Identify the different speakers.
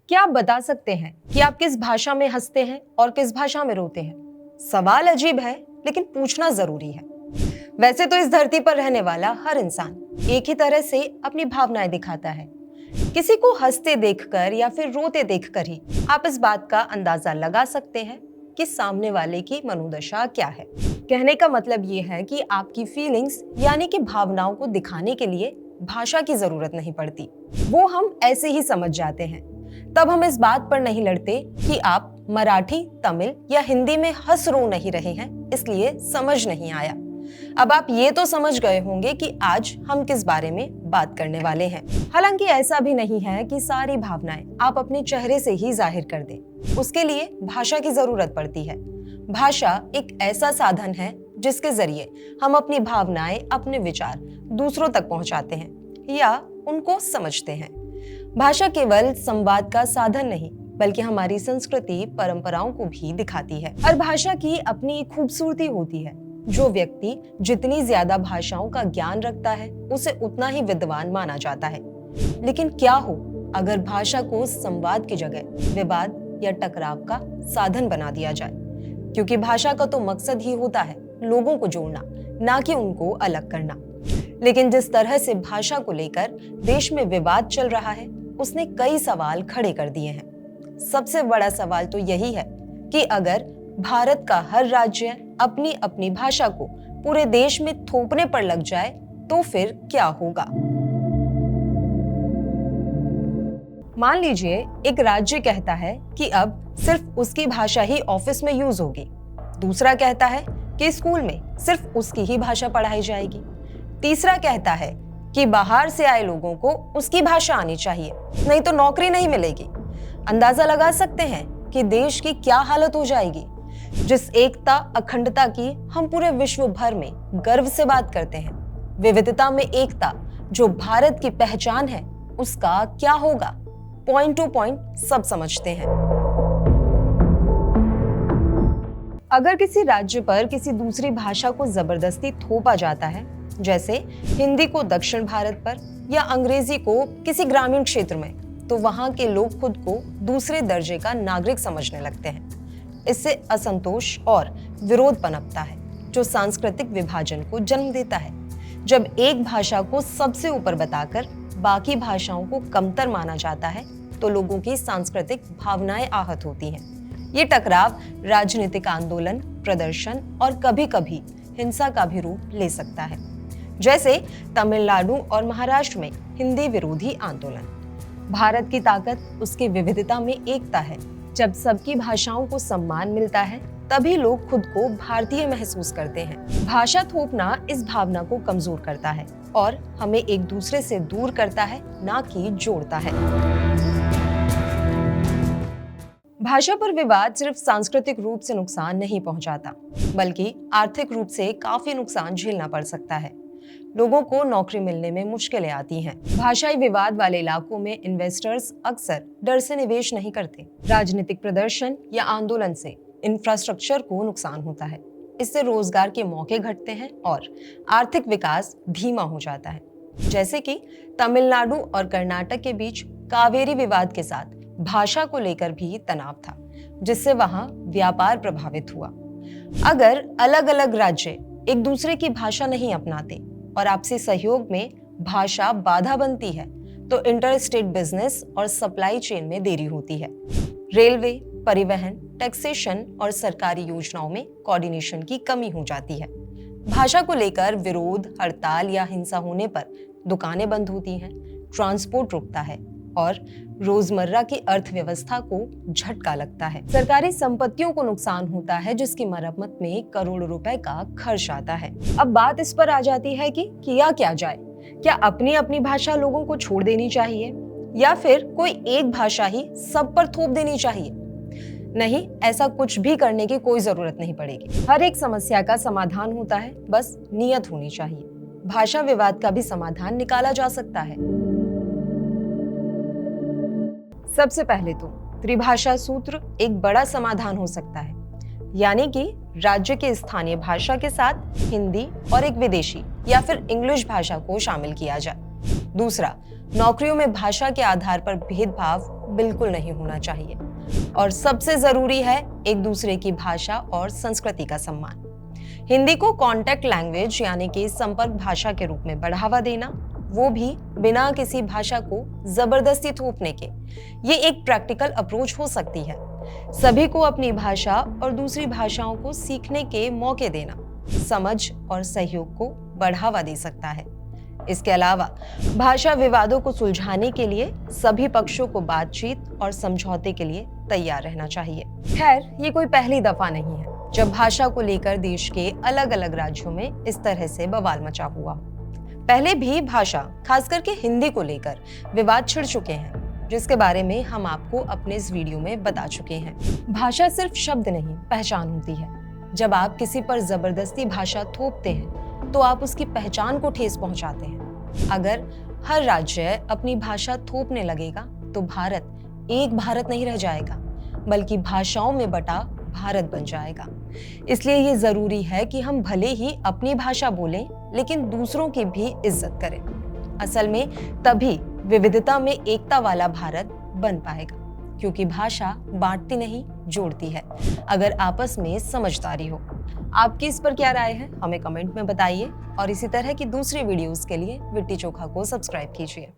Speaker 1: क्या आप बता सकते हैं कि आप किस भाषा में हंसते हैं और किस भाषा में रोते हैं? सवाल अजीब है, लेकिन पूछना जरूरी है। वैसे तो इस धरती पर रहने वाला हर इंसान एक ही तरह से अपनी भावनाएं दिखाता है। किसी को हंसते देखकर या फिर रोते देखकर ही आप इस बात का अंदाजा लगा सकते हैं कि सामने वाले की मनोदशा क्या है। कहने का मतलब ये है कि आपकी फीलिंग्स यानी कि भावनाओं को दिखाने के लिए भाषा की जरूरत नहीं पड़ती, वो हम ऐसे ही समझ जाते हैं। तब हम इस बात पर नहीं लड़ते कि आप मराठी, तमिल या हिंदी में हंस रो नहीं रहे हैं, इसलिए समझ नहीं आया। अब आप ये तो समझ गए होंगे कि आज हम किस बारे में बात करने वाले हैं। हालांकि ऐसा भी नहीं है कि सारी भावनाएं आप अपने चेहरे से ही जाहिर कर दें। उसके लिए भाषा की जरूरत पड़ती है। भाषा एक ऐसा साधन है जिसके जरिए हम अपनी भावनाएं, अपने विचार दूसरों तक पहुंचाते हैं या उनको समझते हैं। भाषा केवल संवाद का साधन नहीं, बल्कि हमारी संस्कृति, परंपराओं को भी दिखाती है। हर भाषा की अपनी एक खूबसूरती होती है। जो व्यक्ति जितनी ज्यादा भाषाओं का ज्ञान रखता है, उसे उतना ही विद्वान माना जाता है। लेकिन क्या हो अगर भाषा को संवाद की जगह विवाद या टकराव का साधन बना दिया जाए? क्योंकि भाषा का तो मकसद ही होता है लोगों को जोड़ना, ना कि उनको अलग करना। लेकिन जिस तरह से भाषा को लेकर देश में विवाद चल रहा है, उसने कई सवाल खड़े कर दिए हैं। सबसे बड़ा सवाल तो यही है कि अगर भारत का हर राज्य अपनी अपनी भाषा को पूरे देश में थोपने पर लग जाए तो फिर क्या होगा? मान लीजिए एक राज्य कहता है कि अब सिर्फ उसकी भाषा ही ऑफिस में यूज होगी। दूसरा कहता है कि स्कूल में सिर्फ उसकी ही भाषा पढ़ाई जाएगी। तीसरा कहता है कि बाहर से आए लोगों को उसकी भाषा आनी चाहिए, नहीं तो नौकरी नहीं मिलेगी। अंदाजा लगा सकते हैं कि देश की क्या हालत हो जाएगी। जिस एकता, अखंडता की हम पूरे विश्व भर में गर्व से बात करते हैं, विविधता में एकता जो भारत की पहचान है, उसका क्या होगा? पॉइंट टू पॉइंट सब समझते हैं। अगर किसी राज्य पर किसी दूसरी भाषा को जबरदस्ती थोपा जाता है, जैसे हिंदी को दक्षिण भारत पर या अंग्रेजी को किसी ग्रामीण क्षेत्र में, तो वहां के लोग खुद को दूसरे दर्जे का नागरिक समझने लगते हैं। इससे असंतोष और विरोध पनपता है, जो सांस्कृतिक विभाजन को जन्म देता है। जब एक भाषा को सबसे ऊपर बताकर बाकी भाषाओं को कमतर माना जाता है, तो लोगों की सांस्कृतिक भावनाएं आहत होती हैं। ये टकराव राजनीतिक आंदोलन, प्रदर्शन और कभी-कभी हिंसा का भी रूप ले सकता है, जैसे तमिलनाडु और महाराष्ट्र में हिंदी विरोधी आंदोलन। भारत की ताकत उसकी विविधता में एकता है। जब सबकी भाषाओं को सम्मान मिलता है, तभी लोग खुद को भारतीय महसूस करते हैं। भाषा थोपना इस भावना को कमजोर करता है और हमें एक दूसरे से दूर करता है, ना कि जोड़ता है। भाषा पर विवाद सिर्फ सांस्कृतिक रूप से नुकसान नहीं पहुंचाता, बल्कि आर्थिक रूप से काफी नुकसान झेलना पड़ सकता है। लोगों को नौकरी मिलने में मुश्किलें आती हैं। भाषाई विवाद वाले इलाकों में इन्वेस्टर्स अक्सर डर से निवेश नहीं करते। राजनीतिक प्रदर्शन या आंदोलन से इंफ्रास्ट्रक्चर को नुकसान होता है। इससे रोजगार के मौके घटते हैं और आर्थिक विकास धीमा हो जाता है। जैसे कि तमिलनाडु और कर्नाटक के बीच कावेरी विवाद के साथ भाषा को लेकर भी तनाव था, जिससे वहां व्यापार प्रभावित हुआ। अगर अलग अलग राज्य एक दूसरे की भाषा नहीं अपनाते और आपसी सहयोग में भाषा बाधा बनती है, तो इंटर स्टेट बिजनेस और सप्लाई चेन में देरी होती है। रेलवे, परिवहन, टैक्सेशन और सरकारी योजनाओं में कोऑर्डिनेशन की कमी हो जाती है। भाषा को लेकर विरोध, हड़ताल या हिंसा होने पर दुकानें बंद होती हैं, ट्रांसपोर्ट रुकता है और रोजमर्रा की अर्थव्यवस्था को झटका लगता है। सरकारी संपत्तियों को नुकसान होता है, जिसकी मरम्मत में करोड़ों रुपए का खर्च आता है। अब बात इस पर आ जाती है कि किया क्या जाए? क्या अपनी अपनी भाषा लोगों को छोड़ देनी चाहिए या फिर कोई एक भाषा ही सब पर थोप देनी चाहिए? नहीं, ऐसा कुछ भी करने की कोई जरूरत नहीं पड़ेगी। हर एक समस्या का समाधान होता है, बस नियत होनी चाहिए। भाषा विवाद का भी समाधान निकाला जा सकता है। सबसे पहले तो त्रिभाषा सूत्र एक बड़ा समाधान हो सकता है, यानी कि राज्य के स्थानीय भाषा के साथ हिंदी और एक विदेशी या फिर इंग्लिश भाषा को शामिल किया जाए। दूसरा, नौकरियों में भाषा के आधार पर भेदभाव बिल्कुल नहीं होना चाहिए और सबसे जरूरी है एक दूसरे की भाषा और संस्कृति का सम्मान। हिंदी को कॉन्टेक्ट लैंग्वेज यानी कि संपर्क भाषा के रूप में बढ़ावा देना, वो भी बिना किसी भाषा को जबरदस्ती थोपने के, ये एक प्रैक्टिकल अप्रोच हो सकती है। सभी को अपनी भाषा और दूसरी भाषाओं को सीखने के मौके देना समझ और सहयोग को बढ़ावा दे सकता है। इसके अलावा भाषा विवादों को सुलझाने के लिए सभी पक्षों को बातचीत और समझौते के लिए तैयार रहना चाहिए। खैर, ये कोई पहली दफा नहीं है जब भाषा को लेकर देश के अलग अलग राज्यों में इस तरह से बवाल मचा हुआ। पहले भी भाषा, खास करके हिंदी को लेकर विवाद छिड़ चुके हैं, जिसके बारे में हम आपको अपने इस वीडियो में बता चुके हैं। भाषा सिर्फ शब्द नहीं, पहचान होती है। जब आप किसी पर जबरदस्ती भाषा थोपते हैं तो आप उसकी पहचान को ठेस पहुंचाते हैं। अगर हर राज्य अपनी भाषा थोपने लगेगा तो भारत एक भारत नहीं रह जाएगा, बल्कि भाषाओं में बटा भारत बन जाएगा। इसलिए ये जरूरी है कि हम भले ही अपनी भाषा बोलें, लेकिन दूसरों की भी इज्जत करें। असल में तभी विविधता में एकता वाला भारत बन पाएगा, क्योंकि भाषा बांटती नहीं, जोड़ती है, अगर आपस में समझदारी हो। आपकी इस पर क्या राय है, हमें कमेंट में बताइए और इसी तरह की दूसरी वीडियोस के लिए विट्टी चोखा को सब्सक्राइब कीजिए।